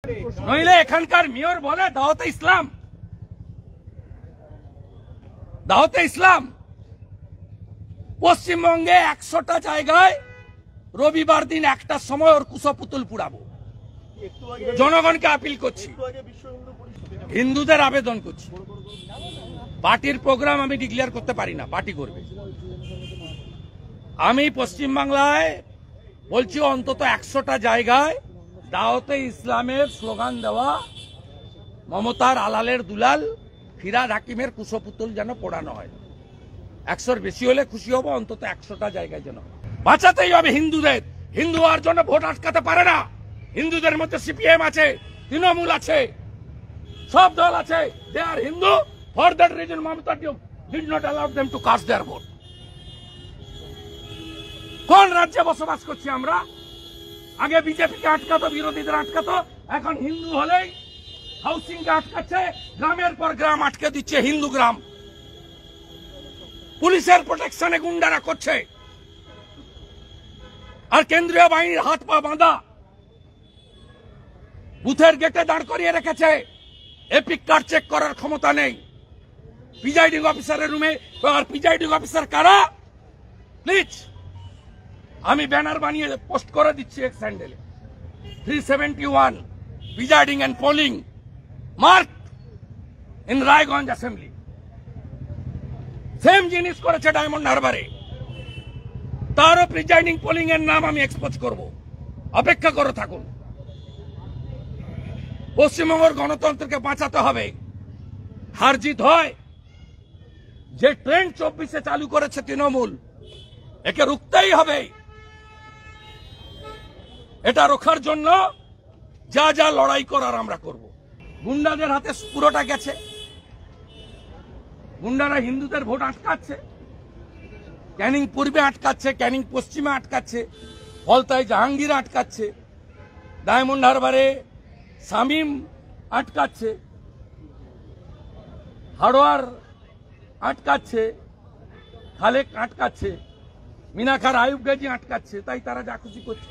নইলে এখানকার মেয়র বলে দাওয়াতে ইসলাম পশ্চিমবঙ্গে 100টা জায়গায় রবিবার দিন একটার সময় ওর কুশপুতুল পুড়াবো। জনগণকে আপিল করছি, হিন্দুদের আবেদন করছি, পার্টির প্রোগ্রাম আমি ডিক্লেয়ার করতে পারি না, পার্টি করবে। আমি পশ্চিমবাংলায় বলছি অন্তত 100টা জায়গায় দাওয়াতে ইসলামের স্লোগান দেওয়া, মমতার আলালের দুলাল ফিরাদ হাকিমের কুশপুতুল যেন পোড়ানো হয়। 100-র বেশি হলে খুশি হব, অন্তত 100টা জায়গায় যেন। বাঁচাতেই হবে হিন্দুদের। হিন্দু হওয়ার জন্য ভোট আটকাতে পারে না। হিন্দুদের মধ্যে সিপিএম আছে, তৃণমূল আছে, সব দল আছে। They are Hindu. For that reason Mamata did not allow them to cast their vote. কোন রাজ্যে বসবাস করছি আমরা? আগে বিজেপিকে আটকাতো, বিরোধীদের আটকাতো, এখন হিন্দু হলেই হাউসিং কে আটকাচ্ছে, গ্রামের পর গ্রাম আটকে দিচ্ছে হিন্দু গ্রাম। পুলিশের প্রোটেকশনে গুন্ডারা করছে, আর কেন্দ্রীয় বাহিনীর হাত পা বাঁধা। বুথের গেটে দাঁড় করিয়ে রেখেছে, এপিক কার্ড চেক করার ক্ষমতা নেই। প্রিজাইডিং অফিসারের রুমে, আর প্রিজাইডিং অফিসার কারা? প্লিজ, আমি ব্যানার বানিয়ে পোস্ট করে দিচ্ছি এক স্যান্ডেলে। 371 presiding and polling mark in Raiganj assembly. Same জিনিস করেছে ডায়মন্ড হারবারে। তারও প্রিজাইডিং পোলিং এর নাম আমি এক্সপোজ করব, অপেক্ষা করে থাকুন। পশ্চিমবঙ্গের গণতন্ত্রকে বাঁচাতে হবে। হার জিত হয়। যে ট্রেন্ড 24-এ চালু করেছে তৃণমূল, একে রুখতেই হবে। এটা রোখার জন্য যা যা লড়াই করার আমরা করব। গুন্ডাদের হাতে পুরোটা গেছে। গুন্ডারা হিন্দুদের ভোট আটকাচ্ছে, ক্যানিং পূর্বে আটকাচ্ছে, ক্যানিং পশ্চিমে আটকাচ্ছে, ফলতায় জাহাঙ্গীর আটকাচ্ছে, ডায়মন্ড হারবারে শামীম আটকাচ্ছে, হাড়োয়ার আটকাচ্ছে, খালেক আটকাচ্ছে, মিনাখার আয়ুব গাজী আটকাচ্ছে। তাই তারা যা খুশি করছে।